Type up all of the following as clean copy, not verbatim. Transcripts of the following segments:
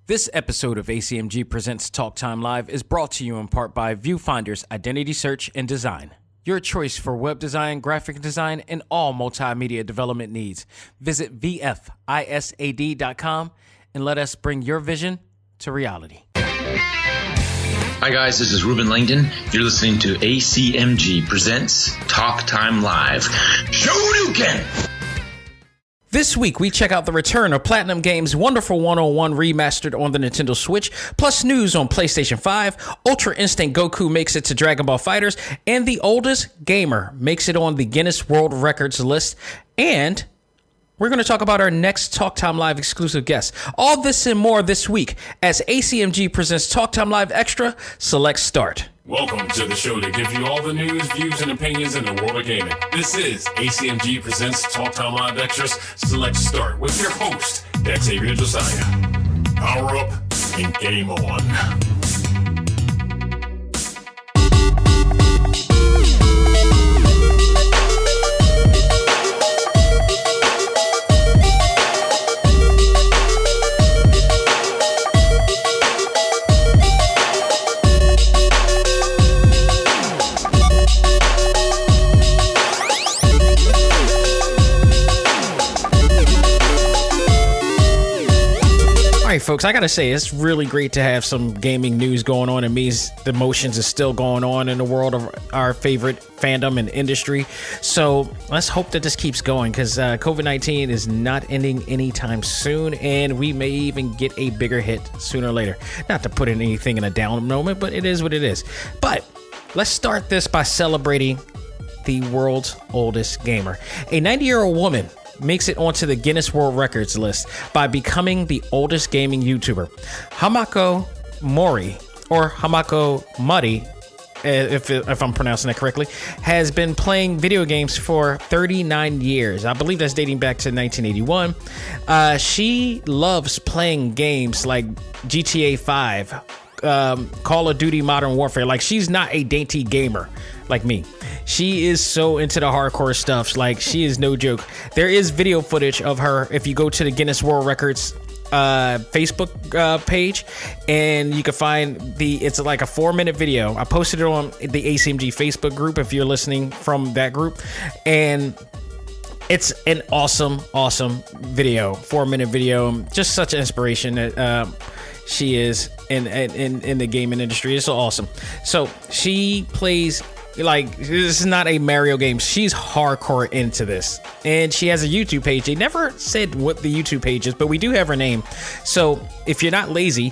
This episode of A.C.M.G. Presents Talk Time Live is brought to you in part by Viewfinder's Identity Search and Design. Your choice for web design, graphic design, and all multimedia development needs. Visit VFISAD.com and let us bring your vision to reality. Hi guys, this is Ruben Langdon. You're listening to A.C.M.G. Presents Talk Time Live. Shoryuken! This week, we check out the return of Platinum Games' Wonderful 101 Remastered on the Nintendo Switch, plus news on PlayStation 5, Ultra Instinct Goku makes it to Dragon Ball FighterZ, and The Oldest Gamer makes it on the Guinness World Records list, and we're going to talk about our next Talk Time Live exclusive guest. All this and more this week as ACMG presents Talk Time Live Extra Select Start. Welcome to the show to give you all the news, views, and opinions in the world of gaming. This is ACMG presents Talk Time Live Extras Select Start with your host, Xavier Josiah. Power up and game on. All right, folks, I gotta say, it's really great to have some gaming news going on. It means the motions is still going on in the world of our favorite fandom and industry. So let's hope that this keeps going, because COVID-19 is not ending anytime soon, and we may even get a bigger hit sooner or later. Not to put anything in a down moment, but it is what it is. But let's start this by celebrating the world's oldest gamer. A 90-year-old woman makes it onto the Guinness World Records list by becoming the oldest gaming YouTuber. Hamako Mori, or Hamako Muddy, if I'm pronouncing that correctly, has been playing video games for 39 years. I believe that's dating back to 1981. She loves playing games like GTA 5, Call of Duty Modern Warfare. Like, she's not a dainty gamer like me. She is so into the hardcore stuff. Like, she is no joke. There is video footage of her if you go to the Guinness World Records Facebook page, and you can find it's like a 4-minute video. I posted it on the ACMG Facebook group if you're listening from that group, and it's an awesome video, 4-minute video. Just such an inspiration that she is in the gaming industry. It's so awesome. So she plays, like, this is not a Mario game. She's hardcore into this, and she has a YouTube page. They never said what the YouTube page is, but we do have her name. So if you're not lazy,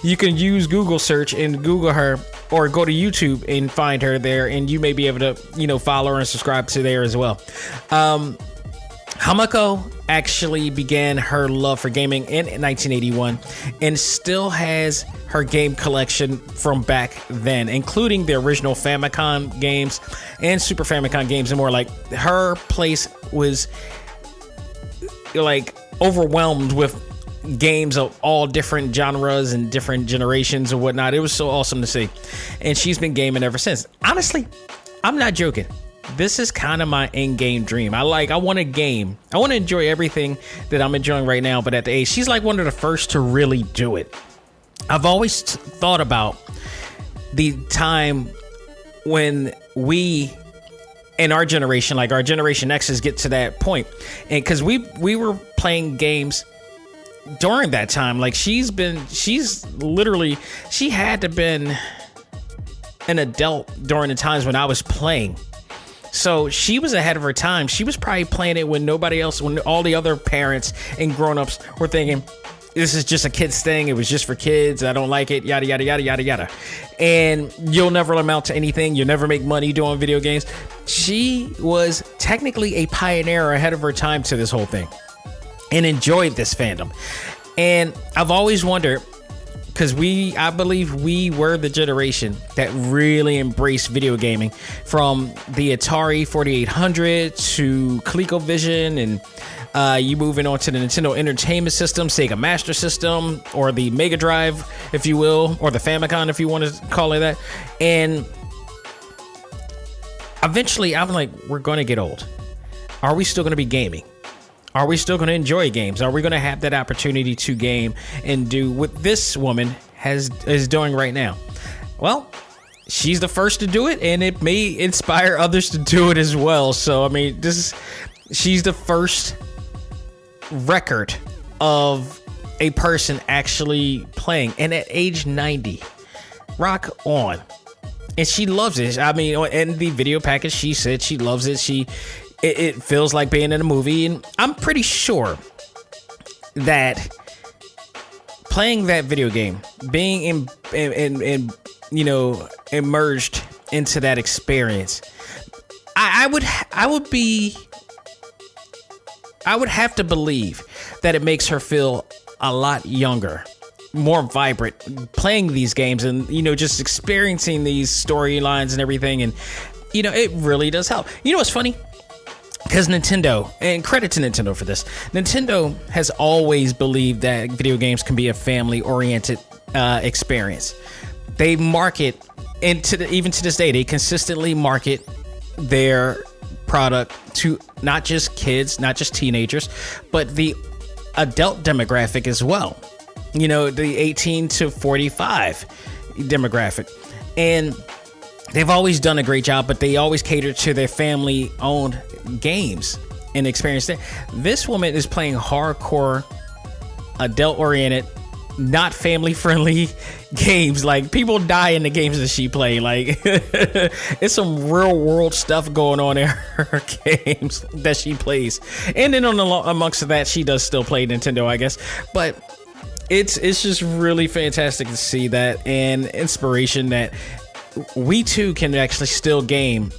you can use Google search and Google her, or go to YouTube and find her there, and you may be able to, follow her and subscribe to there as well. Hamako actually began her love for gaming in 1981 and still has her game collection from back then, including the original Famicom games and Super Famicom games and more. Like, her place was like overwhelmed with games of all different genres and different generations and whatnot. It was so awesome to see, and she's been gaming ever since. Honestly, I'm not joking. This is kind of my in-game dream. I want to game. I want to enjoy everything that I'm enjoying right now, but at the age, she's like one of the first to really do it. I've always thought about the time when we, in our generation, like our Generation X's, get to that point. And because we were playing games during that time. Like, she had to been an adult during the times when I was playing. So she was ahead of her time. She was probably playing it when nobody else, when all the other parents and grown-ups were thinking, this is just a kid's thing. It was just for kids. I don't like it. Yada, yada, yada, yada, yada. And you'll never amount to anything. You'll never make money doing video games. She was technically a pioneer ahead of her time to this whole thing and enjoyed this fandom. And I've always wondered, because I believe we were the generation that really embraced video gaming, from the Atari 4800 to ColecoVision, and you moving on to the Nintendo Entertainment System, Sega Master System, or the Mega Drive, if you will, or the Famicom, if you want to call it that. And eventually, I'm like, we're going to get old. Are we still going to be gaming? Are we still going to enjoy games? Are we going to have that opportunity to game and do what this woman is doing right now? Well, she's the first to do it, and it may inspire others to do it as well. So, I mean, she's the first record of a person actually playing, and at age 90, rock on. And she loves it. I mean, in the video package, she said she loves it. It feels like being in a movie, and I'm pretty sure that playing that video game, being in immersed into that experience, I would have to believe that it makes her feel a lot younger, more vibrant, playing these games and, just experiencing these storylines and everything. And, it really does help. You know what's funny? Because Nintendo, and credit to Nintendo for this, Nintendo has always believed that video games can be a family-oriented experience. They market, and even to this day, they consistently market their product to not just kids, not just teenagers, but the adult demographic as well. The 18 to 45 demographic. And they've always done a great job, but they always cater to their family-owned games and experience there. This woman is playing hardcore, adult-oriented, not family-friendly games. Like, people die in the games that she plays. Like, it's some real-world stuff going on in her games that she plays. And then amongst that, she does still play Nintendo, I guess. But it's just really fantastic to see that, and inspiration that we too can actually still game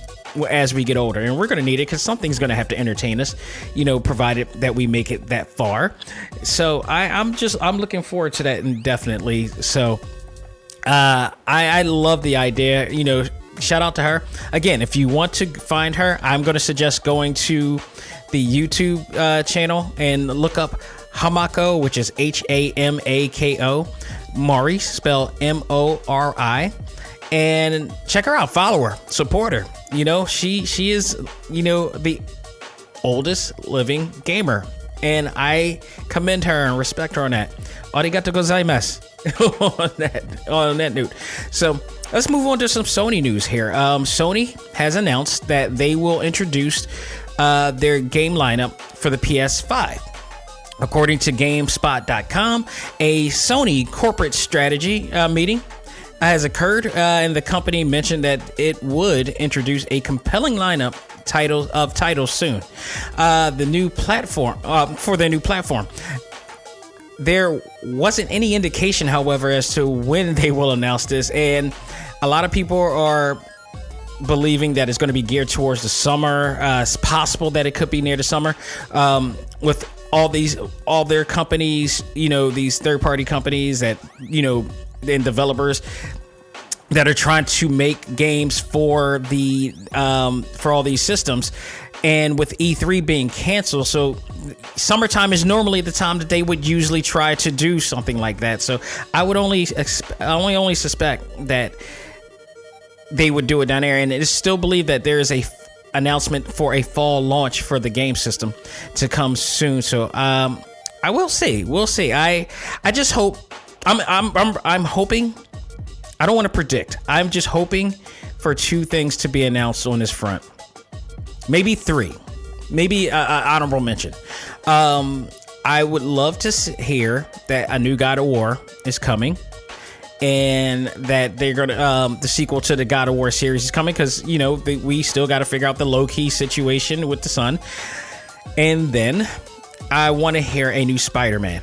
as we get older, and we're going to need it because something's going to have to entertain us, provided that we make it that far. So I'm looking forward to that indefinitely. So I love the idea. Shout out to her again. If you want to find her, I'm going to suggest going to the YouTube channel and look up Hamako, which is Hamako, Mori, spelled Mori. And check her out, follow her, support her. She is, the oldest living gamer. And I commend her and respect her on that. Arigato gozaimasu on that note. So let's move on to some Sony news here. Sony has announced that they will introduce their game lineup for the PS5. According to GameSpot.com, a Sony corporate strategy meeting has occurred, and the company mentioned that it would introduce a compelling lineup of titles soon. The new platform for their new platform. There wasn't any indication, however, as to when they will announce this, and a lot of people are believing that it's going to be geared towards the summer. It's possible that it could be near the summer, with all their companies, these third-party companies that, and developers that are trying to make games for all these systems, and with E3 being canceled, so summertime is normally the time that they would usually try to do something like that. So I would only suspect that they would do it down there, and it's still believe that there is a announcement for a fall launch for the game system to come soon. So I will see. We'll see. I just hope. I'm hoping. I don't want to predict. I'm just hoping for two things to be announced on this front. Maybe three. Maybe honorable mention. I would love to hear that a new God of War is coming, and that they're gonna the sequel to the God of War series is coming, because we still got to figure out the low-key situation with the son. And then I want to hear a new Spider-Man.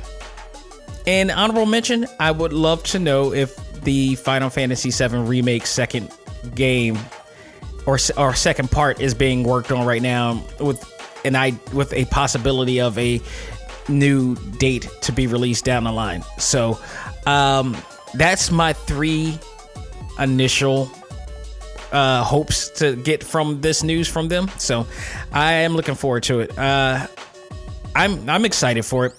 And honorable mention, I would love to know if the Final Fantasy VII Remake second game or second part is being worked on right now with a possibility of a new date to be released down the line. So that's my three initial hopes to get from this news from them. So I am looking forward to it. I'm excited for it.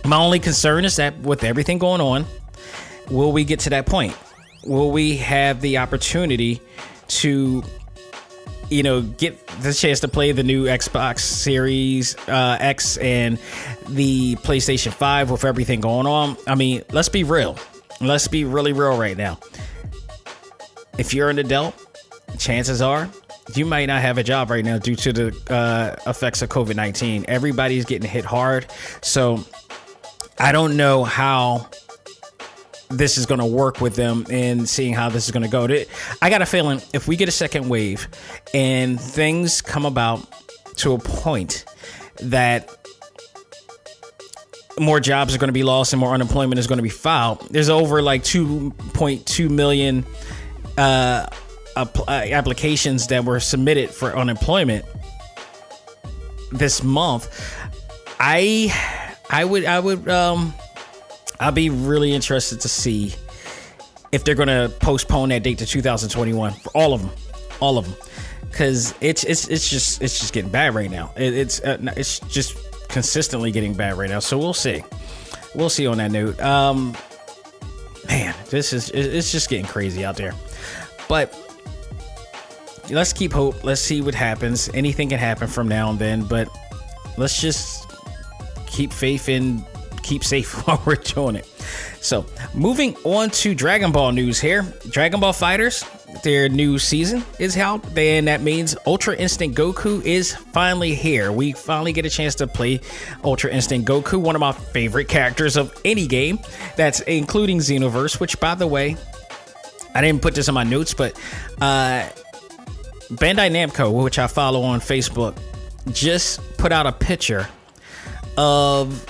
My only concern is that with everything going on, will we get to that point? Will we have the opportunity to get the chance to play the new Xbox Series X and the PlayStation 5 with everything going on. I mean, let's be real. Let's be really real right now. If you're an adult, chances are you might not have a job right now due to the effects of COVID-19. Everybody's getting hit hard. So I don't know how this is going to work with them and seeing how this is going to go. I got a feeling if we get a second wave and things come about to a point that more jobs are going to be lost and more unemployment is going to be filed. There's over like 2.2 million applications that were submitted for unemployment this month. I'll be really interested to see if they're going to postpone that date to 2021 for all of them, because it's just getting bad right now. It's just consistently getting bad right now. So we'll see on that note. Man, it's just getting crazy out there. But let's keep hope. Let's see what happens. Anything can happen from now and then, but let's just keep faith and keep safe while we're doing it. So moving on to Dragon Ball news here. Dragon Ball FighterZ, their new season is out, and that means Ultra Instinct Goku is finally here. We finally get a chance to play Ultra Instinct Goku, one of my favorite characters of any game, that's including Xenoverse, which, by the way, I didn't put this in my notes, but Bandai Namco, which I follow on Facebook, just put out a picture of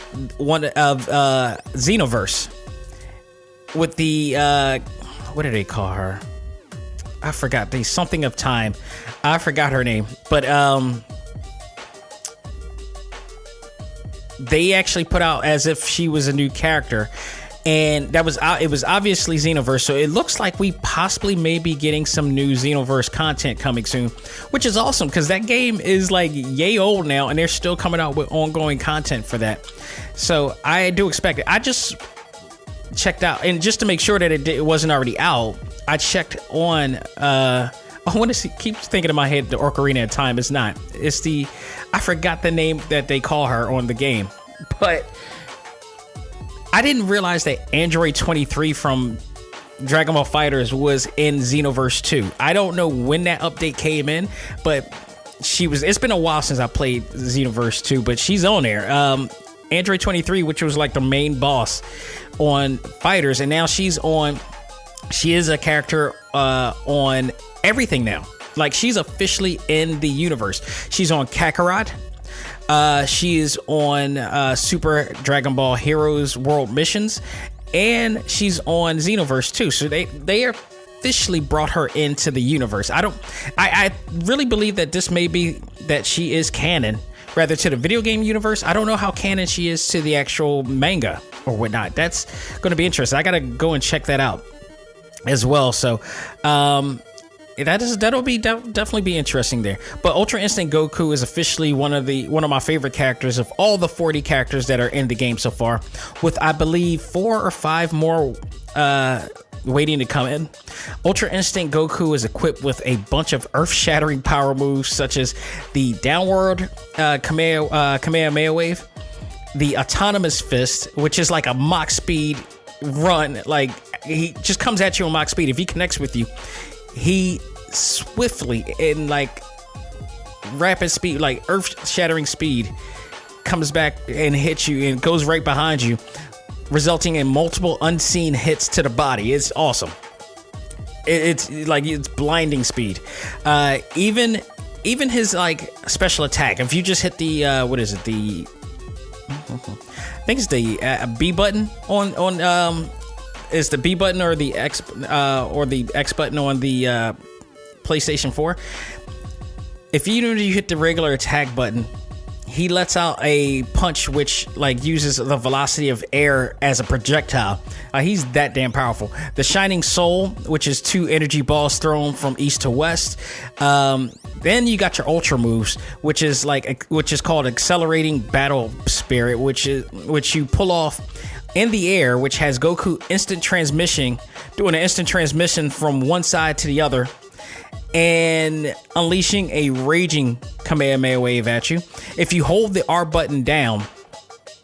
Xenoverse with the what do they call her? I forgot. The something of time. I forgot her name, but they actually put out as if she was a new character, and it was obviously Xenoverse. So it looks like we possibly may be getting some new Xenoverse content coming soon, which is awesome because that game is like yay old now, and they're still coming out with ongoing content for that. So I do expect it. I just checked out, and just to make sure that it wasn't already out, I checked on. I want to see. Keep thinking in my head the Ocarina of Time. It's not. It's I forgot the name that they call her on the game, but I didn't realize that Android 23 from Dragon Ball FighterZ was in Xenoverse 2. I don't know when that update came in, but it's been a while since I played Xenoverse 2, but she's on there. Android 23, which was like the main boss on FighterZ, and now she is a character on everything now. Like, she's officially in the universe. She's on Kakarot. She is on Super Dragon Ball Heroes World Missions, and she's on Xenoverse too. So they officially brought her into the universe. I really believe that this may be that she is canon rather to the video game universe. I don't know how canon she is to the actual manga or whatnot. That's going to be interesting. I got to go and check that out as well. So, that'll definitely be interesting there. But Ultra Instinct Goku is officially one of my favorite characters of all the 40 characters that are in the game so far, with I believe 4 or 5 more waiting to come in. Ultra Instinct Goku is equipped with a bunch of earth-shattering power moves, such as the downward Kamehameha wave, the autonomous fist, which is like a Mach speed run. Like, he just comes at you on Mach speed. If he connects with you, he swiftly, in like rapid speed, like earth-shattering speed, comes back and hits you and goes right behind you, resulting in multiple unseen hits to the body. It's awesome. It's blinding speed. Even his like special attack, if you just hit the I think it's the B button on is the B button or the X button on the PlayStation 4. If you hit the regular attack button, he lets out a punch which like uses the velocity of air as a projectile. He's that damn powerful. The Shining Soul, which is 2 energy balls thrown from east to west. Then you got your ultra moves, which is called Accelerating Battle Spirit, which you pull off in the air, which has Goku doing an instant transmission from one side to the other, and unleashing a raging Kamehameha wave at you. If you hold the R button down,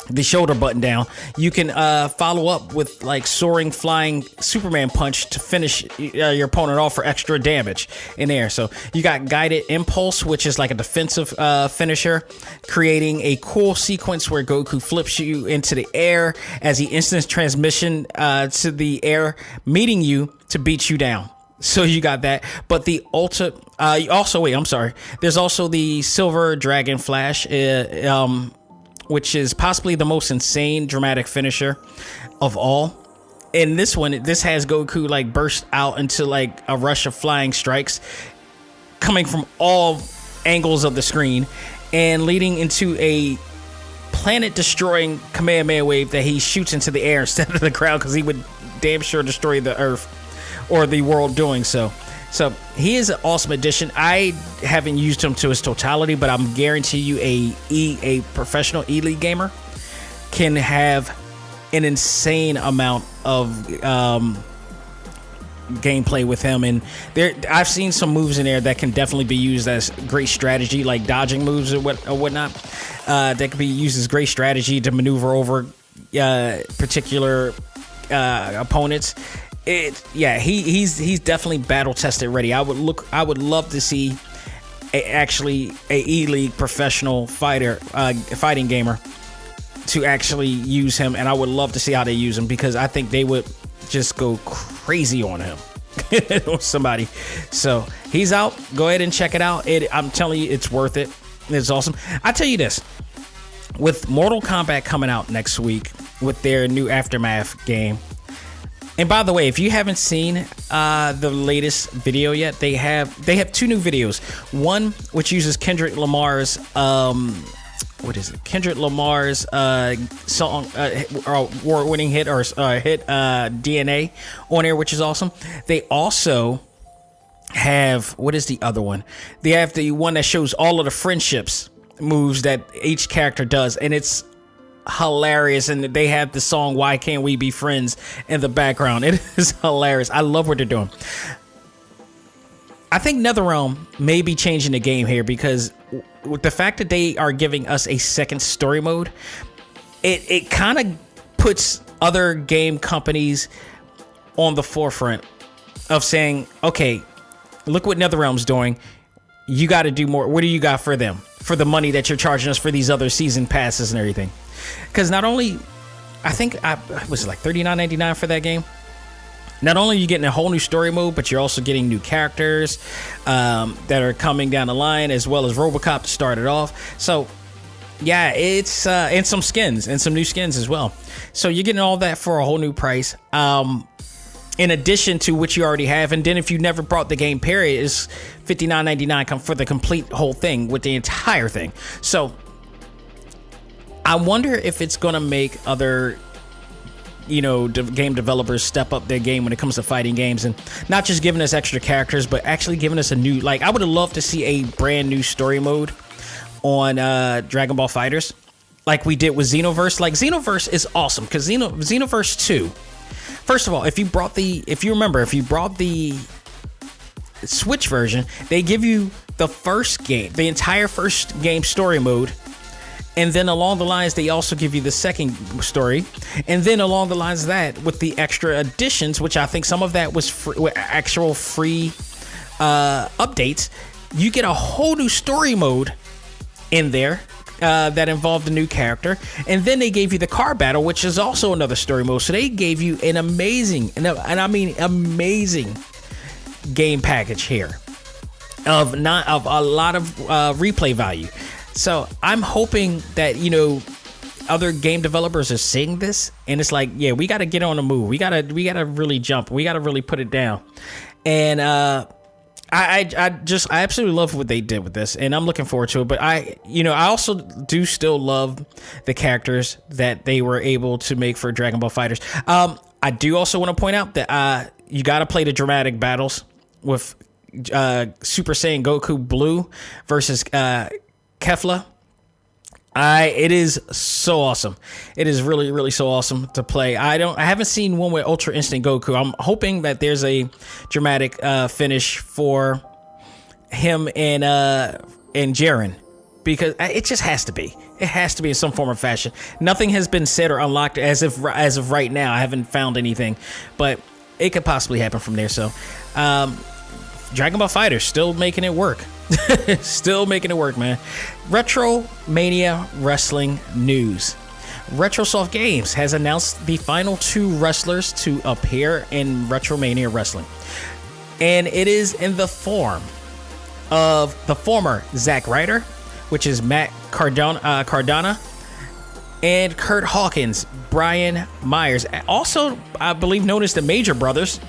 the shoulder button down, you can follow up with like soaring flying Superman punch to finish your opponent off for extra damage in air. So you got guided impulse, which is like a defensive finisher, creating a cool sequence where Goku flips you into the air as he instants transmission to the air, meeting you to beat you down. So you got that, but the there's also the Silver Dragon Flash, which is possibly the most insane dramatic finisher of all. In this one, this has Goku like burst out into like a rush of flying strikes coming from all angles of the screen and leading into a planet-destroying Kamehameha wave that he shoots into the air instead of the ground, because he would damn sure destroy the Earth or the world doing so. So he is an awesome addition. I haven't used him to his totality, but I'm guarantee you a professional elite gamer can have an insane amount of gameplay with him. And I've seen some moves in there that can definitely be used as great strategy, like dodging moves or whatnot. That can be used as great strategy to maneuver over particular opponents. He's definitely battle tested ready. I would love to see a E-League professional fighting gamer to actually use him, and I would love to see how they use him, because I think they would just go crazy on him or somebody. So he's out. Go ahead and check it out. I'm telling you, it's worth it. It's awesome. I tell you this, with Mortal Kombat coming out next week with their new Aftermath game. And by the way, if you haven't seen the latest video yet, they have two new videos. One which uses Kendrick Lamar's Kendrick Lamar's song, award-winning hit DNA on air, which is awesome. They also have, what is the other one? They have the one that shows all of the friendships moves that each character does, and it's hilarious. And they have the song "Why Can't We Be Friends" in the background. It is hilarious. I love what they're doing. I think NetherRealm may be changing the game here, because with the fact that they are giving us a second story mode, it kind of puts other game companies on the forefront of saying, okay, look what NetherRealm's doing. You got to do more. What do you got for them, for the money that you're charging us for these other season passes and everything? Because not only, I think, was it like $39.99 for that game? Not only are you getting a whole new story mode, but you're also getting new characters that are coming down the line, as well as RoboCop to start it off. So, yeah, it's and some skins, and some new skins as well. So you're getting all that for a whole new price, in addition to what you already have. And then if you never brought the game, period, it's $59.99 for the complete whole thing, with the entire thing. So I wonder if it's going to make other, game developers step up their game when it comes to fighting games, and not just giving us extra characters, but actually giving us a new, I would have loved to see a brand new story mode on Dragon Ball FighterZ, like we did with Xenoverse. Like, Xenoverse is awesome, because Xenoverse 2, first of all, if you brought the Switch version, they give you the entire first game story mode. And then along the lines, they also give you the second story. And then along the lines of that, with the extra additions, which I think some of that was actual free updates, you get a whole new story mode in there that involved a new character. And then they gave you the car battle, which is also another story mode. So they gave you an amazing, and I mean amazing, game package here of a lot of replay value. So I'm hoping that, other game developers are seeing this, and it's like, yeah, we got to get on the move. We got to really jump. We got to really put it down. And I absolutely love what they did with this, and I'm looking forward to it. But I also do still love the characters that they were able to make for Dragon Ball FighterZ. I do also want to point out that you got to play the dramatic battles with Super Saiyan Goku Blue versus Kefla. It is so awesome. It is really, really so awesome to play. I haven't seen one with Ultra Instinct Goku. I'm hoping that there's a dramatic finish for him and Jaren, because it just has to be. It has to be in some form or fashion. Nothing has been said or unlocked as of right now. I haven't found anything, but it could possibly happen from there. So, Dragon Ball FighterZ still making it work. Still making it work, man. Retro Mania Wrestling news. Retrosoft Games has announced the final 2 wrestlers to appear in Retro Mania Wrestling. And it is in the form of the former Zack Ryder, which is Matt Cardona, and Kurt Hawkins, Brian Myers, also I believe known as the Major Brothers.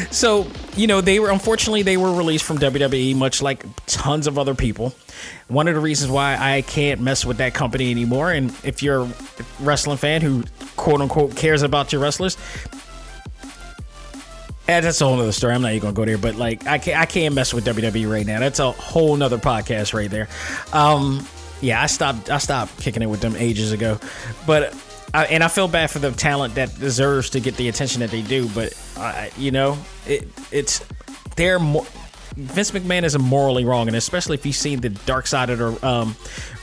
So, they were released from WWE, much like tons of other people. One of the reasons why I can't mess with that company anymore, and if you're a wrestling fan who quote unquote cares about your wrestlers, that's a whole nother story. I'm not even gonna go there, but like I can't mess with WWE right now. That's a whole nother podcast right there. Yeah, I stopped kicking it with them ages ago, but I feel bad for the talent that deserves to get the attention that they do. But they're more. Vince McMahon is morally wrong, and especially if you've seen the dark side of the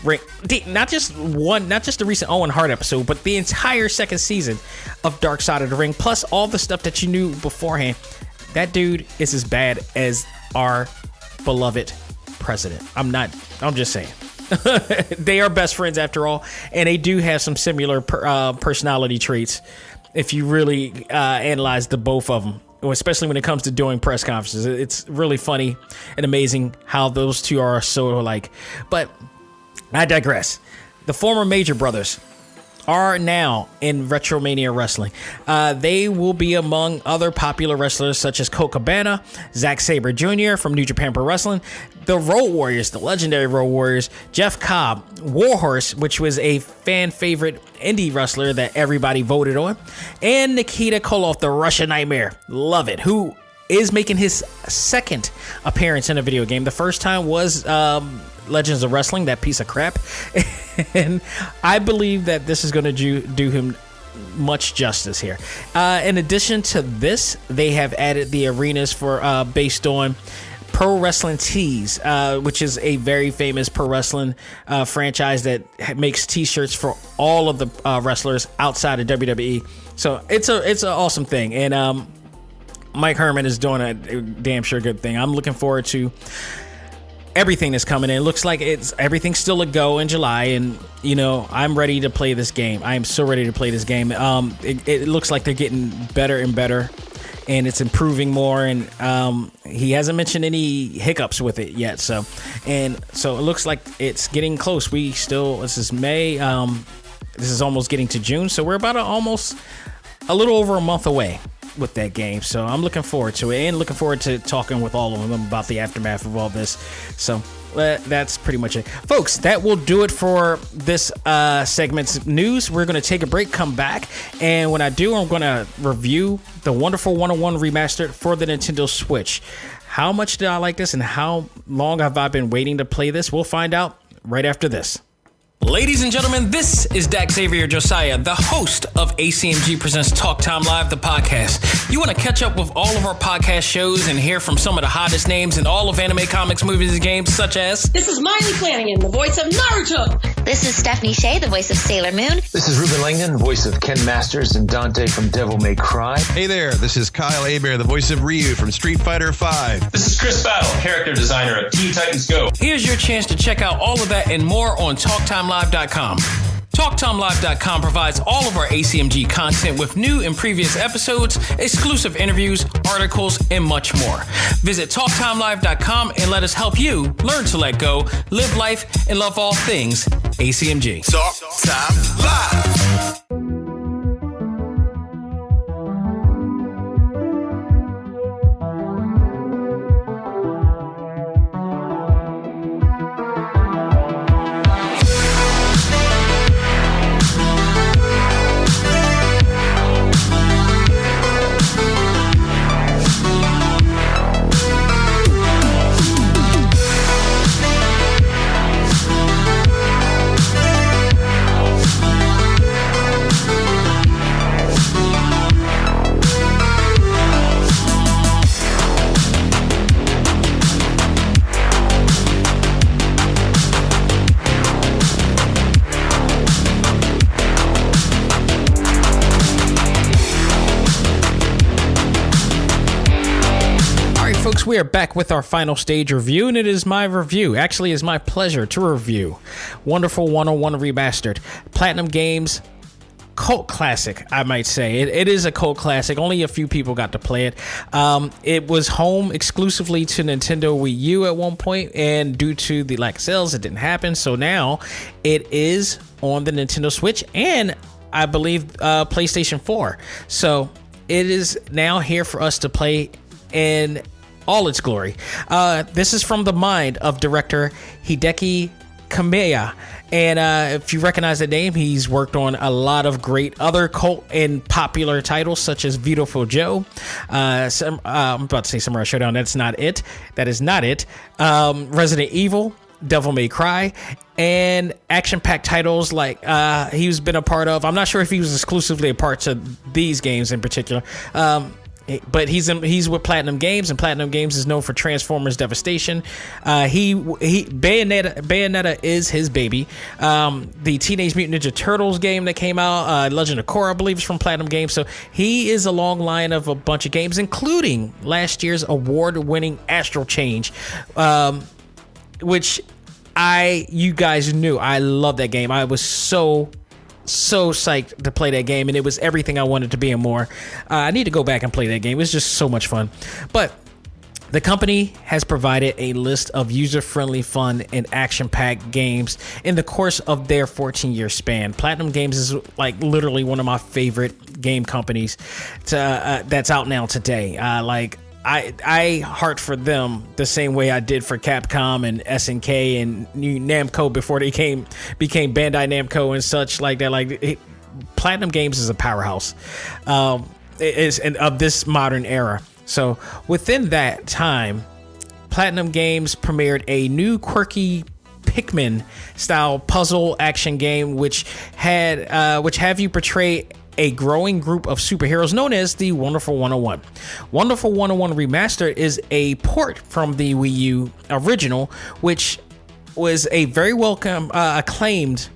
ring, not just the recent Owen Hart episode, but the entire second season of Dark Side of the Ring, plus all the stuff that you knew beforehand. That dude is as bad as our beloved president. I'm just saying. They are best friends after all, and they do have some similar personality traits if you really analyze the both of them, especially when it comes to doing press conferences. It's really funny and amazing how those two are so alike. But I digress. The former Major Brothers are now in Retromania Wrestling. They will be among other popular wrestlers such as Colt Cabana, Zack Sabre Jr. from New Japan Pro Wrestling, the Road Warriors, the legendary Road Warriors, Jeff Cobb, Warhorse, which was a fan favorite indie wrestler that everybody voted on, and Nikita Koloff, the Russian Nightmare. Love it. Who is making his second appearance in a video game. The first time was Legends of Wrestling, that piece of crap. And I believe that this is going to do him much justice here. In addition to this, they have added the arenas for based on Pro Wrestling Tees, which is a very famous pro wrestling franchise that makes t-shirts for all of the wrestlers outside of WWE. So it's an awesome thing. And Mike Herman is doing a damn sure good thing. I'm looking forward to everything that's coming in. It looks like everything's still a go in July, and I'm ready to play this game. I am so ready to play this game. It looks like they're getting better and better, and it's improving more. And he hasn't mentioned any hiccups with it yet. So it looks like it's getting close. This is May. This is almost getting to June, so we're about almost a little over a month away with that game. So I'm looking forward to it, and looking forward to talking with all of them about the aftermath of all this. So that's pretty much it, folks. That will do it for this segment's news. We're going to take a break, come back, and when I do, I'm going to review the Wonderful 101 Remastered for the Nintendo Switch. How much did I like this, and how long have I been waiting to play this? We'll find out right after this. Ladies and gentlemen, this is Dak Xavier Josiah, the host of A.C.M.G. Presents Talk Time Live, the podcast. You want to catch up with all of our podcast shows and hear from some of the hottest names in all of anime, comics, movies, and games, such as... This is Miley Flanagan, the voice of Naruto. This is Stephanie Shea, the voice of Sailor Moon. This is Ruben Langdon, voice of Ken Masters and Dante from Devil May Cry. Hey there, this is Kyle Hebert, the voice of Ryu from Street Fighter V. This is Chris Battle, character designer of Teen Titans Go. Here's your chance to check out all of that and more on TalkTimeLive.com. TalkTimeLive.com provides all of our ACMG content with new and previous episodes, exclusive interviews, articles, and much more. Visit TalkTimeLive.com and let us help you learn to let go, live life, and love all things ACMG. Talk Time Live. folks, we are back with our final stage review, and it is my review. Actually, it's my pleasure to review Wonderful 101 Remastered. Platinum Games cult classic, I might say. It is a cult classic. Only a few people got to play it. It was home exclusively to Nintendo Wii U at one point, and due to the lack of sales, it didn't happen. So now it is on the Nintendo Switch and I believe PlayStation 4. So it is now here for us to play in all its glory. This is from the mind of director Hideki Kamiya. And if you recognize the name, he's worked on a lot of great other cult and popular titles, such as Beautiful Joe. I'm about to say Samurai Showdown. That's not it. That is not it. Resident Evil, Devil May Cry, and action-packed titles like he's been a part of. I'm not sure if he was exclusively a part of these games in particular. But he's with Platinum Games, and Platinum Games is known for Transformers Devastation. Bayonetta is his baby. The Teenage Mutant Ninja Turtles game that came out, Legend of Korra, I believe, is from Platinum Games. So he is a long line of a bunch of games, including last year's award-winning Astral Change, which you guys knew I love that game. I was so psyched to play that game, and it was everything I wanted to be and more. I need to go back and play that game. It was just so much fun. But the company has provided a list of user-friendly, fun, and action-packed games in the course of their 14-year span. Platinum Games is like literally one of my favorite game companies that's out now today. I heart for them the same way I did for Capcom and SNK and Namco before they became Bandai Namco and such like that. Platinum Games is a powerhouse of this modern era. So within that time, Platinum Games premiered a new quirky Pikmin style puzzle action game which have you portray a growing group of superheroes known as the Wonderful 101. Wonderful 101 Remastered is a port from the Wii U original, which was a very welcome acclaimed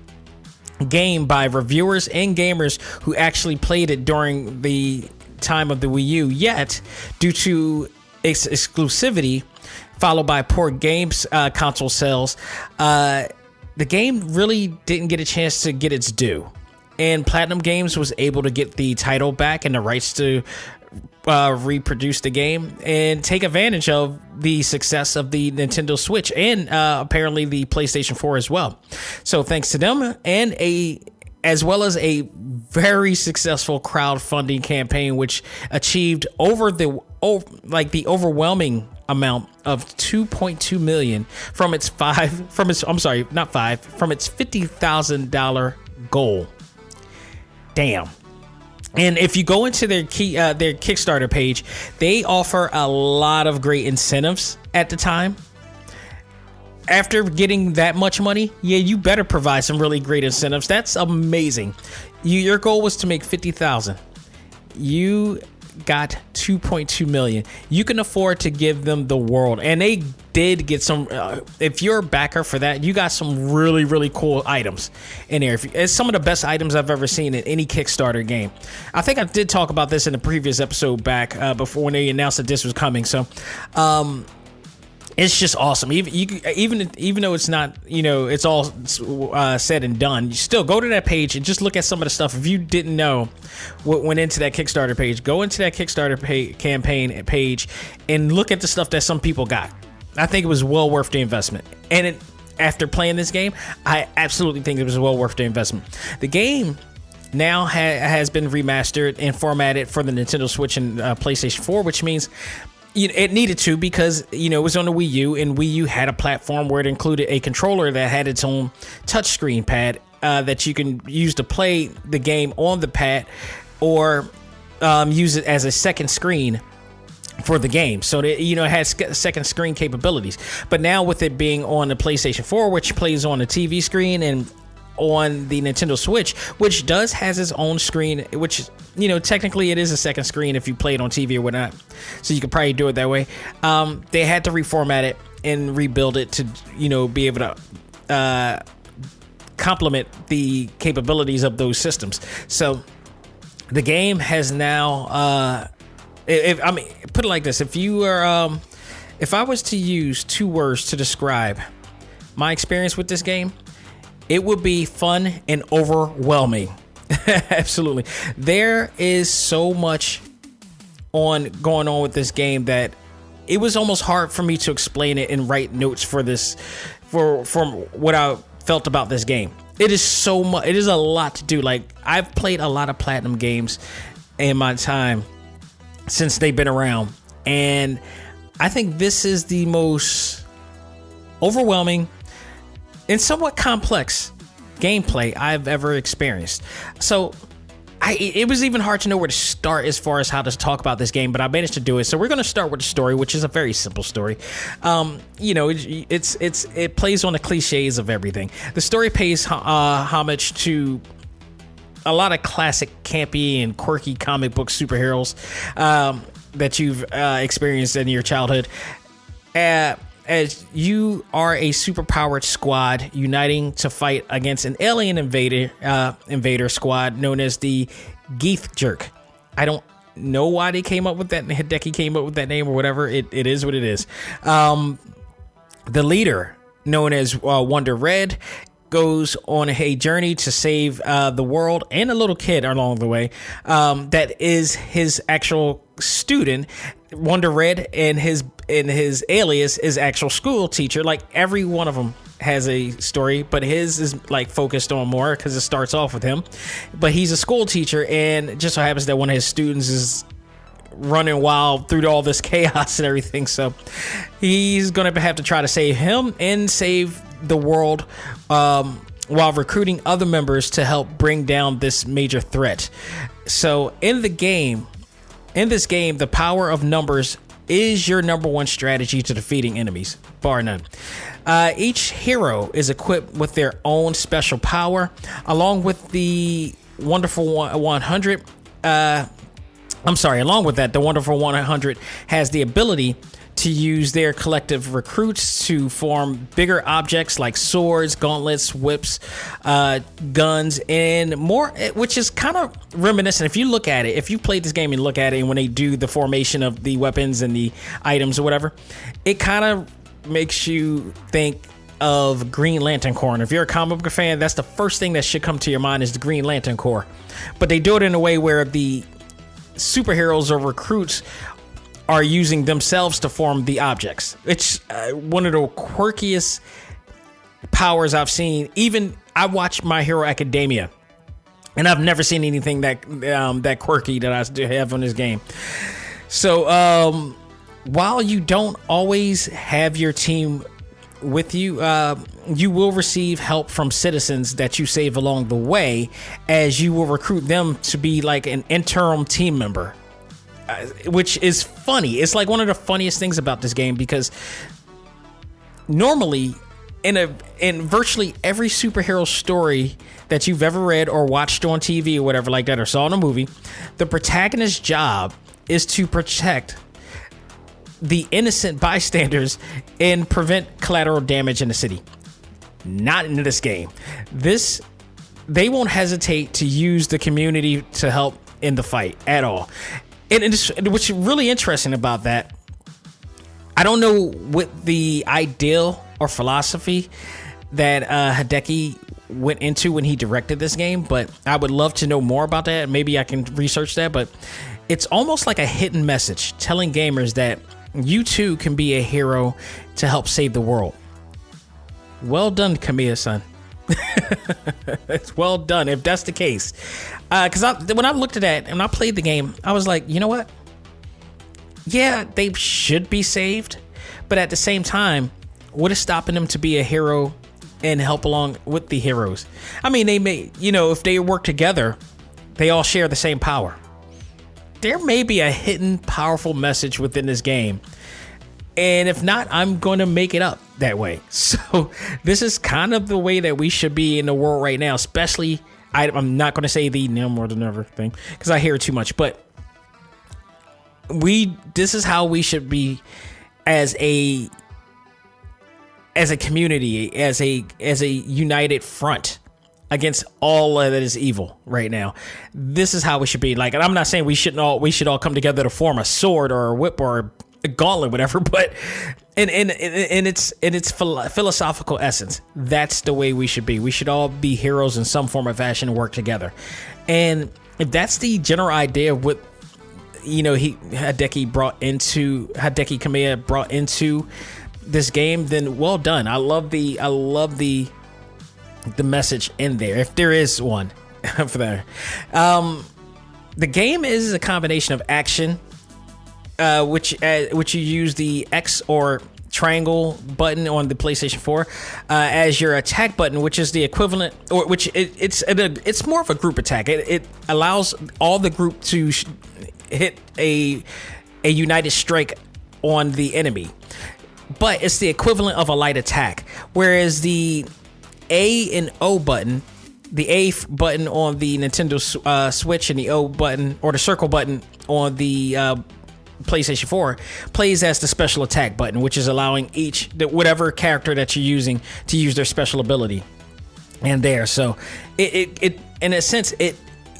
game by reviewers and gamers who actually played it during the time of the Wii U. Yet, due to its exclusivity, followed by poor games console sales, the game really didn't get a chance to get its due. And Platinum Games was able to get the title back and the rights to reproduce the game and take advantage of the success of the Nintendo Switch and apparently the PlayStation 4 as well. So thanks to them and as well as a very successful crowdfunding campaign, which achieved the overwhelming amount of $2.2 million from its $50,000 goal. Damn. And if you go into their Kickstarter page, they offer a lot of great incentives at the time. After getting that much money, you better provide some really great incentives. That's amazing. Your goal was to make $50,000. You got $2.2 million. You can afford to give them the world, and they did get some. If you're a backer for that, you got some really, really cool items in there. It's some of the best items I've ever seen in any Kickstarter game. I think I did talk about this in the previous episode back before when they announced that this was coming. So, it's just awesome. Even though it's not, it's all said and done, you still go to that page and just look at some of the stuff. If you didn't know what went into that Kickstarter page, go into that Kickstarter campaign page and look at the stuff that some people got. I think it was well worth the investment. And after playing this game, I absolutely think it was well worth the investment. The game now has been remastered and formatted for the Nintendo Switch and PlayStation 4, which means it needed to, because it was on the Wii U, and Wii U had a platform where it included a controller that had its own touchscreen pad that you can use to play the game on the pad, or use it as a second screen for the game. So that it has second screen capabilities. But now with it being on the PlayStation 4, which plays on the TV screen, and on the Nintendo Switch, which has its own screen, which technically it is a second screen if you play it on TV or whatnot, so you could probably do it that way. They had to reformat it and rebuild it to be able to complement the capabilities of those systems. So the game has now put it like this: if you are If I was to use 2 words to describe my experience with this game, it would be fun and overwhelming. Absolutely. There is so much going on with this game that it was almost hard for me to explain it and write notes for this, from what I felt about this game. It is so much. It is a lot to do. Like, I've played a lot of Platinum games in my time since they've been around, and I think this is the most overwhelming and somewhat complex gameplay I've ever experienced. So it was even hard to know where to start as far as how to talk about this game, but I managed to do it. So we're going to start with the story, which is a very simple story. It plays on the cliches of everything. The story pays homage to a lot of classic campy and quirky comic book superheroes that you've experienced in your childhood. As you are a superpowered squad uniting to fight against an alien invader squad known as the Geeth Jerk. I don't know why they came up with that. Hideki came up with that name or whatever. It is what it is. The leader, known as Wonder Red, goes on a journey to save the world and a little kid along the way. That is his actual student, Wonder Red, and his alias is actual school teacher. Like, every one of them has a story, but his is like focused on more because it starts off with him. But he's a school teacher, and it just so happens that one of his students is running wild through all this chaos and everything. So he's gonna have to try to save him and save the world, while recruiting other members to help bring down this major threat. So in this game, the power of numbers is your number one strategy to defeating enemies, bar none. Each hero is equipped with their own special power, along with the Wonderful 100. Along with that, the Wonderful 100 has the ability to use their collective recruits to form bigger objects like swords, gauntlets, whips, guns, and more, which is kind of reminiscent. If you look at it, if you played this game and look at it, and when they do the formation of the weapons and the items or whatever, it kind of makes you think of Green Lantern Corps. And if you're a comic book fan, that's the first thing that should come to your mind is the Green Lantern Corps. But they do it in a way where the superheroes or recruits are using themselves to form the objects. It's one of the quirkiest powers I've seen. Even I watched My Hero Academia, and I've never seen anything that quirky that I have on this game. So while you don't always have your team with you, you will receive help from citizens that you save along the way, as you will recruit them to be like an interim team member. Which is funny. It's like one of the funniest things about this game, because normally in virtually every superhero story that you've ever read or watched on TV or whatever like that, or saw in a movie, the protagonist's job is to protect the innocent bystanders and prevent collateral damage in the city. Not in this game. They won't hesitate to use the community to help in the fight at all. And what's really interesting about that, I don't know what the ideal or philosophy that Hideki went into when he directed this game, but I would love to know more about that. Maybe I can research that, but it's almost like a hidden message telling gamers that you too can be a hero to help save the world. Well done, Kamiya-san. It's well done if that's the case, because when I looked at that and I played the game, I was like, you know what, yeah, they should be saved, but at the same time, what is stopping them to be a hero and help along with the heroes? I mean, they may, if they work together, they all share the same power. There may be a hidden powerful message within this game, and if not, I'm going to make it up that way. So this is kind of the way that we should be in the world right now, especially, I'm not going to say the now more than ever thing, because I hear it too much, but this is how we should be as a community, as a united front against all that is evil right now. This is how we should be. Like, and I'm not saying we should all come together to form a sword or a whip or a gauntlet, whatever, but in its philosophical essence, that's the way we should be. We should all be heroes in some form or fashion and work together. And if that's the general idea of what Hideki Kamiya brought into this game, then well done. I love the message in there, if there is one for there. The game is a combination of action, which you use the X or triangle button on the PlayStation 4 as your attack button, which is the equivalent, or which it's more of a group attack. It allows all the group to hit a united strike on the enemy, but it's the equivalent of a light attack. Whereas the A and O button, the A button on the Nintendo Switch and the O button or the circle button on the PlayStation 4 plays as the special attack button, which is allowing whatever character that you're using to use their special ability. And there, so it in a sense,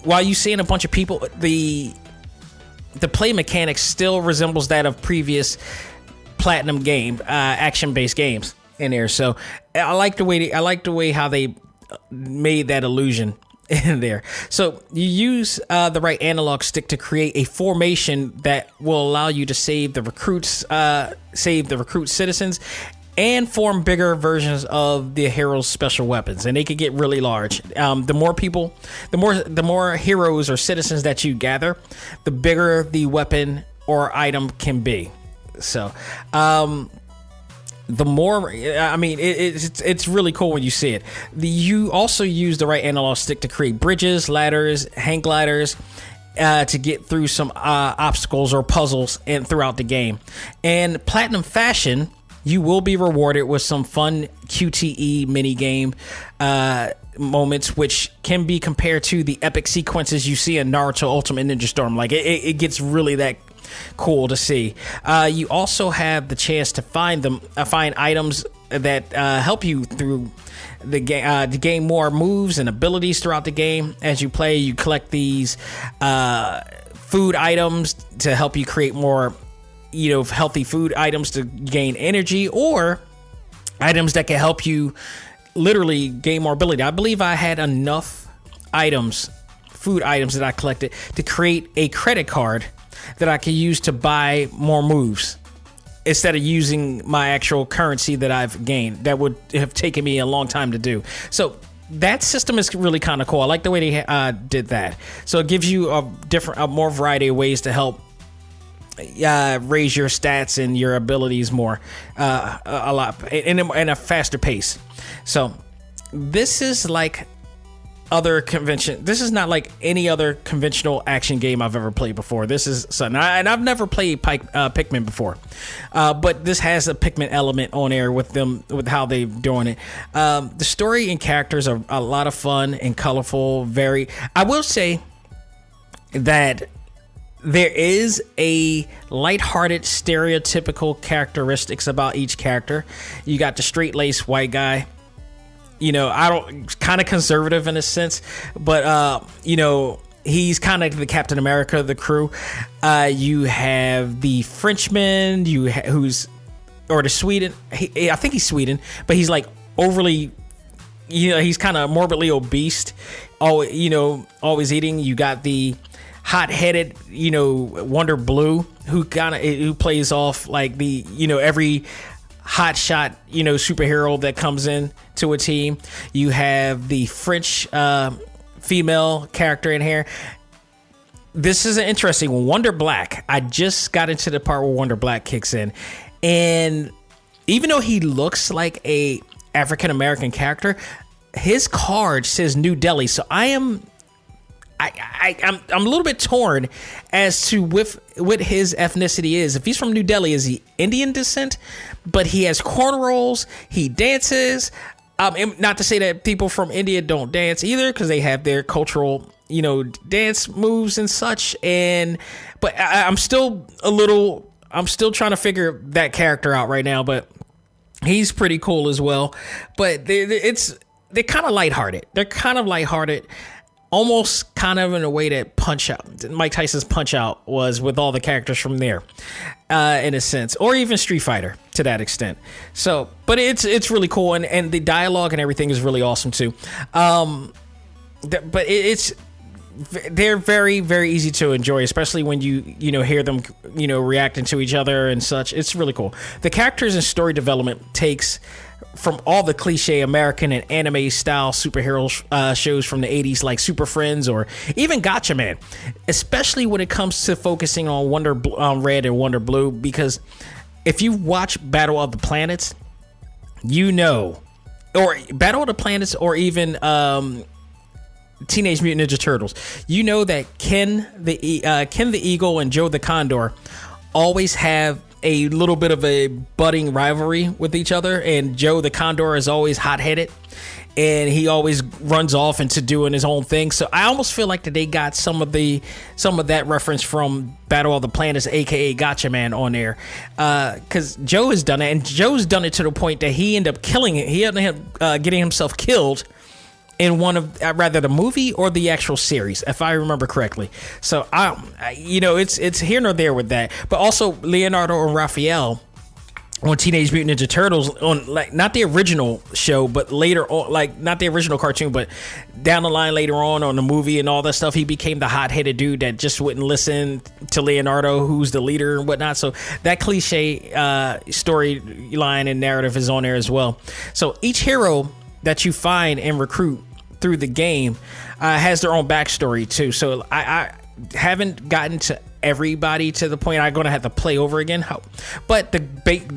while you seeing a bunch of people, the play mechanics still resembles that of previous Platinum game action-based games in there. So I like the way how they made that illusion in there. So you use the right analog stick to create a formation that will allow you to save the recruit citizens, and form bigger versions of the heroes' special weapons, and they could get really large. The more people, the more heroes or citizens that you gather, the bigger the weapon or item can be. So, the more, I mean, it's really cool when you see it. You also use the right analog stick to create bridges, ladders, hang gliders, to get through some obstacles or puzzles throughout the game. And Platinum fashion, you will be rewarded with some fun QTE minigame moments, which can be compared to the epic sequences you see in Naruto Ultimate Ninja Storm. Like, it gets really that cool to see. You also have the chance to find items that help you through the game, to gain more moves and abilities throughout the game. As you play, you collect these food items to help you create more healthy food items to gain energy, or items that can help you literally gain more ability. I believe I had enough food items that I collected to create a credit card that I could use to buy more moves instead of using my actual currency that I've gained. That would have taken me a long time to do. So that system is really kind of cool. I like the way they did that. So it gives you a more variety of ways to help raise your stats and your abilities more, a lot in a faster pace. So this is like this is not like any other conventional action game I've ever played before. This is something, and I've never played Pikmin before, but this has a Pikmin element on there with how they're doing it. The story and characters are a lot of fun and colorful. I will say that there is a lighthearted, stereotypical characteristics about each character. You got the straight-laced white guy. Kind of conservative in a sense, but he's kind of the Captain America of the crew. You have the Frenchman, or the Sweden. I think he's Sweden, but he's like overly, he's kind of morbidly obese. Always eating. You got the hot-headed, Wonder Blue, who plays off like the, every hot shot, superhero that comes in to a team. You have the French female character in here. This is an interesting one. Wonder Black. I just got into the part where Wonder Black kicks in, and even though he looks like a African American character, his card says New Delhi. So I'm a little bit torn as to what his ethnicity is. If he's from New Delhi, is he Indian descent? But he has cornrows. He dances. Not to say that people from India don't dance either, because they have their cultural, dance moves and such. But I'm still trying to figure that character out right now. But he's pretty cool as well. But they're kind of lighthearted. They're kind of lighthearted almost kind of in a way that Mike Tyson's Punch Out was with all the characters from there, in a sense, or even Street Fighter to that extent. So, but it's really cool, and the dialogue and everything is really awesome too. But they're very, very easy to enjoy, especially when you hear them, reacting to each other and such. It's really cool. The characters and story development takes from all the cliche American and anime style superhero shows from the 80s, like Super Friends or even Gotcha Man, especially when it comes to focusing on Wonder Red and Wonder Blue, because if you watch Battle of the Planets, or Battle of the Planets, or even Teenage Mutant Ninja Turtles, that Ken the Eagle and Joe the Condor always have a little bit of a budding rivalry with each other, and Joe the Condor is always hot-headed, and he always runs off into doing his own thing. So I almost feel like that they got some of that reference from Battle of the Planets, aka Gotcha Man, on there, because Joe has done it, and Joe's done it to the point that he ended up killing it. He ended up getting himself killed in one of rather the movie or the actual series, if I remember correctly. So it's here nor there with that. But also Leonardo and Raphael on Teenage Mutant Ninja Turtles, on not the original show, but later on, not the original cartoon, but down the line later on the movie and all that stuff, he became the hot-headed dude that just wouldn't listen to Leonardo, who's the leader and whatnot. So that cliche storyline and narrative is on there as well. So each hero that you find and recruit through the game has their own backstory too. So I haven't gotten to everybody to the point I'm going to have to play over again. But the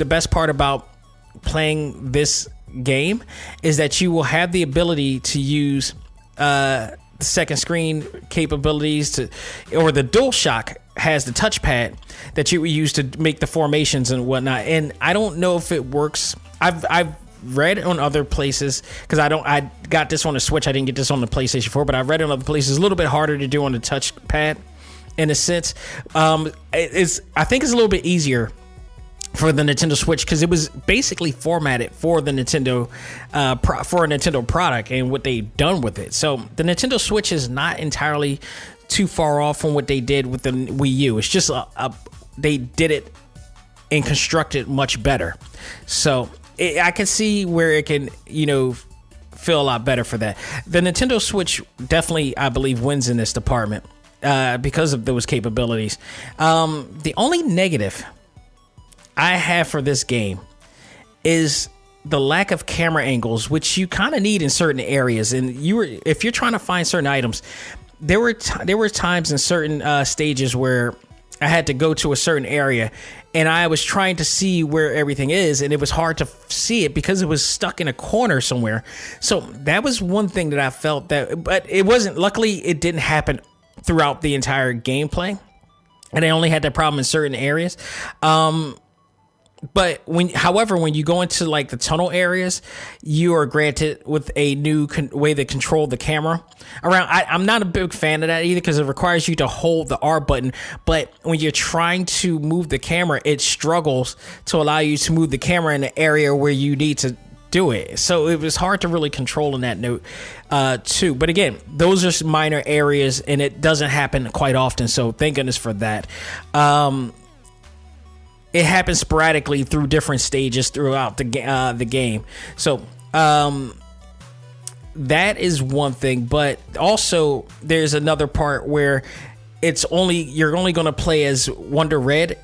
best part about playing this game is that you will have the ability to use the second screen capabilities or the DualShock has the touchpad that you would use to make the formations and whatnot. And I don't know if it works. I've read on other places, because I got this on the Switch. I didn't get this on the PlayStation 4, but I read on other places. It's a little bit harder to do on the touchpad in a sense. I think it's a little bit easier for the Nintendo Switch, because it was basically formatted for the Nintendo for a Nintendo product and what they've done with it. So the Nintendo Switch is not entirely too far off from what they did with the Wii U. It's just they did it and constructed much better. So I can see where it can, feel a lot better for that. The Nintendo Switch definitely, I believe, wins in this department because of those capabilities. The only negative I have for this game is the lack of camera angles, which you kind of need in certain areas. And if you're trying to find certain items, there were times in certain stages where I had to go to a certain area and I was trying to see where everything is, and it was hard to see it because it was stuck in a corner somewhere. So that was one thing that I felt but it wasn't, luckily it didn't happen throughout the entire gameplay, and I only had that problem in certain areas. But however, when you go into the tunnel areas, you are granted with a new way to control the camera around. I'm not a big fan of that either, because it requires you to hold the R button. But when you're trying to move the camera, it struggles to allow you to move the camera in the area where you need to do it. So it was hard to really control in that note too. But again, those are minor areas, and it doesn't happen quite often. So thank goodness for that. It happens sporadically through different stages throughout the game. So that is one thing. But also there's another part where you're only going to play as Wonder Red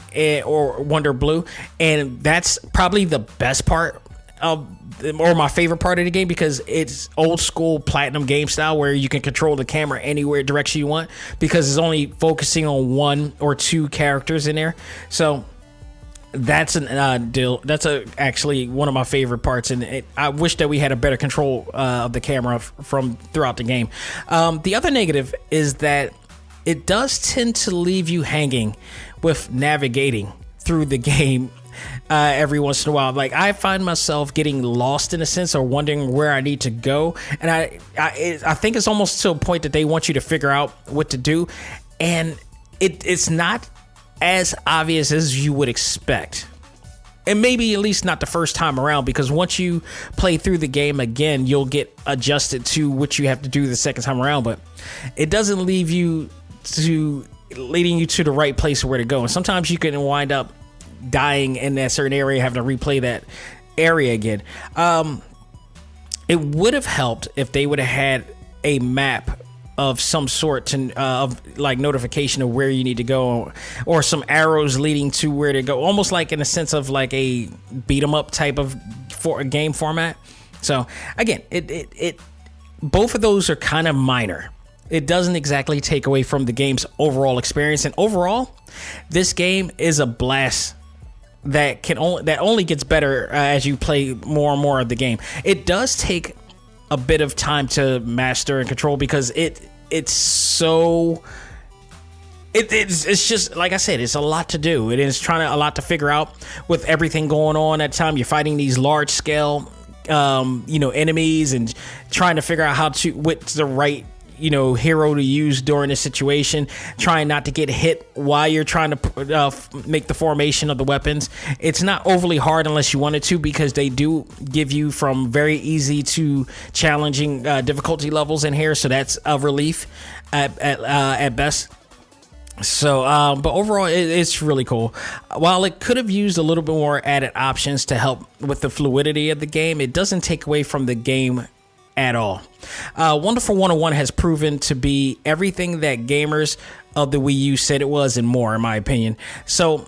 or Wonder Blue, and that's probably the best part or my favorite part of the game, because it's old school Platinum game style where you can control the camera anywhere direction you want, because it's only focusing on one or two characters in there. So that's deal. That's actually one of my favorite parts, and I wish that we had a better control of the camera from throughout the game. The other negative is that it does tend to leave you hanging with navigating through the game every once in a while. I find myself getting lost in a sense, or wondering where I need to go, and I think it's almost to a point that they want you to figure out what to do, and it's not as obvious as you would expect. and maybe at least not the first time around, because once you play through the game again, you'll get adjusted to what you have to do the second time around. But it doesn't leading you to the right place where to go. And sometimes you can wind up dying in that certain area, having to replay that area again. It would have helped if they would have had a map of some sort to of like notification of where you need to go, or some arrows leading to where to go, almost like in a sense of like a beat 'em up type of game format. So again, it both of those are kind of minor. It doesn't exactly take away from the game's overall experience, and overall, this game is a blast that only gets better as you play more and more of the game. It does take a bit of time to master and control, because it's just like I said, it's a lot to do. It is a lot to figure out with everything going on at the time. You're fighting these large scale enemies and trying to figure out what's the right hero to use during this situation, trying not to get hit while you're trying to make the formation of the weapons. It's not overly hard unless you wanted to, because they do give you from very easy to challenging difficulty levels in here, so that's a relief at best. So, but overall, it's really cool. While it could have used a little bit more added options to help with the fluidity of the game, it doesn't take away from the game at all. Wonderful 101 has proven to be everything that gamers of the Wii U said it was, and more, in my opinion. So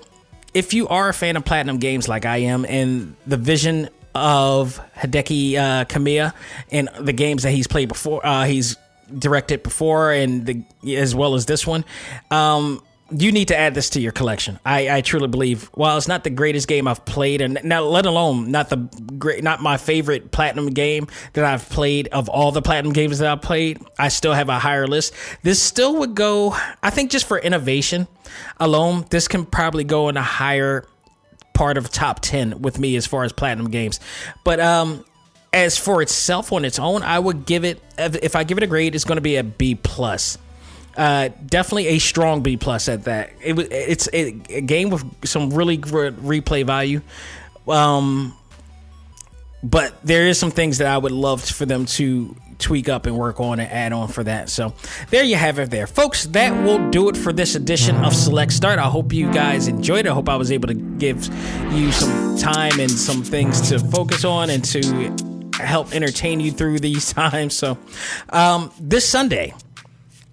if you are a fan of Platinum Games like I am, and the vision of Hideki Kamiya and the games that he's played before, he's directed before, and as well as this one, you need to add this to your collection. I truly believe, while it's not the greatest game I've played, and now let alone not my favorite Platinum game that I've played of all the Platinum games that I've played, I still have a higher list. This still would go, I think, just for innovation alone, this can probably go in a higher part of top 10 with me as far as Platinum games. But as for itself on its own, I would give it, if I give it a grade, it's going to be a B+. Definitely a strong B+ at that. It's a game with some really good replay value, but there is some things that I would love for them to tweak up and work on and add on for that. So there you have it there, folks. That will do it for this edition of Select Start. I hope you guys enjoyed it. I hope I was able to give you some time and some things to focus on and to help entertain you through these times. So this Sunday,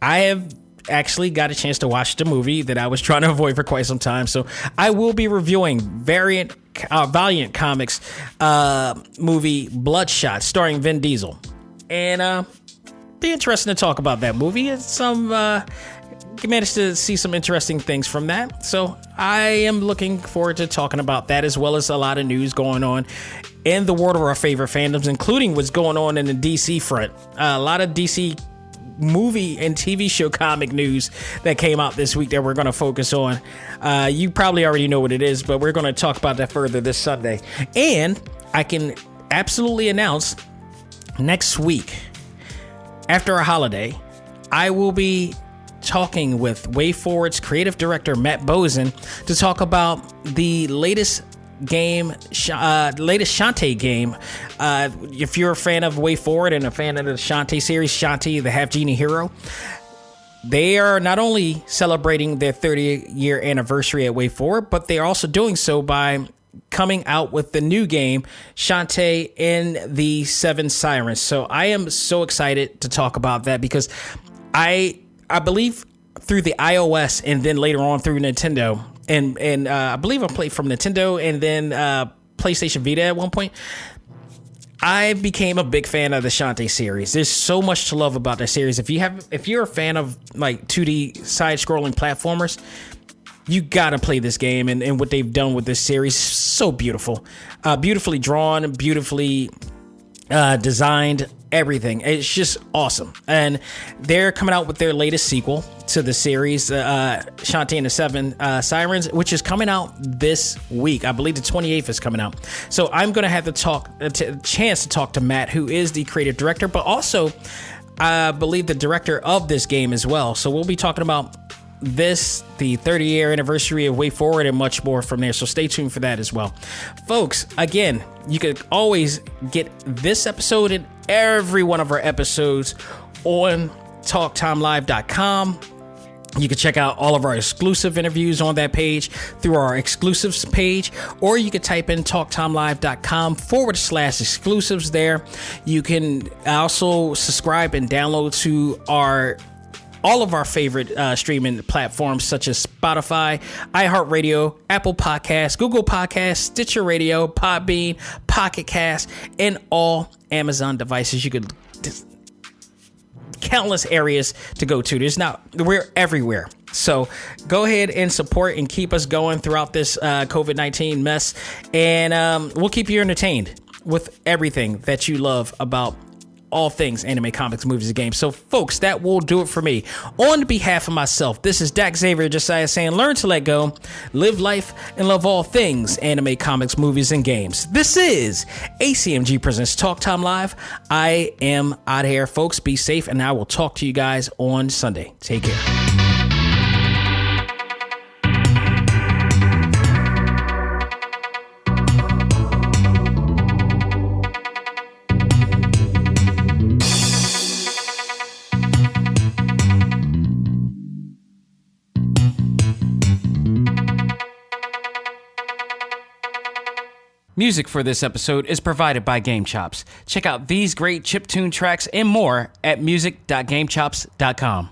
I have actually got a chance to watch the movie that I was trying to avoid for quite some time. So I will be reviewing Valiant Comics movie Bloodshot, starring Vin Diesel. And be interesting to talk about that movie. It's managed to see some interesting things from that. So I am looking forward to talking about that, as well as a lot of news going on in the world of our favorite fandoms, including what's going on in the DC front. A lot of DC movie and TV show comic news that came out this week that we're going to focus on. You probably already know what it is, but we're going to talk about that further this Sunday. And I can absolutely announce next week, after a holiday, I will be talking with WayForward's creative director Matt Bozen to talk about the latest Shantae game. If you're a fan of WayForward and a fan of the Shantae series, Shantae, the Half Genie Hero, they are not only celebrating their 30-year anniversary at WayForward, but they are also doing so by coming out with the new game, Shantae and the Seven Sirens. So I am so excited to talk about that, because I believe through the iOS and then later on through Nintendo, and I believe I played from Nintendo and then PlayStation Vita at one point, I became a big fan of the Shantae series. There's so much to love about that series. If you're a fan of like 2D side-scrolling platformers, you gotta play this game, and what they've done with this series, so beautiful, beautifully drawn, beautifully designed, everything. It's just awesome. And they're coming out with their latest sequel to the series, Shantae and the Seven Sirens, which is coming out this week. I believe the 28th is coming out. So I'm going to have the chance to talk to Matt, who is the creative director, but also I believe the director of this game as well. So we'll be talking about the 30-year anniversary of Way Forward, and much more from there. So stay tuned for that as well. Folks, again, you can always get this episode and every one of our episodes on TalkTimeLive.com. You can check out all of our exclusive interviews on that page through our exclusives page, or you can type in TalkTimeLive.com/exclusives there. You can also subscribe and download to all of our favorite streaming platforms such as Spotify, iHeartRadio, Apple Podcasts, Google Podcasts, Stitcher Radio, Podbean, Pocket Cast, and all Amazon devices. You could countless areas to go to. We're everywhere. So go ahead and support and keep us going throughout this COVID-19 mess. And we'll keep you entertained with everything that you love about all things anime, comics, movies, and games. So, folks, that will do it for me. On behalf of myself, this is Dak Xavier Josiah saying, learn to let go, live life, and love all things anime, comics, movies, and games. This is A.C.M.G. Presents Talk Time Live. I am out of here, folks. Be safe, and I will talk to you guys on Sunday. Take care. Music for this episode is provided by Game Chops. Check out these great chiptune tracks and more at music.gamechops.com.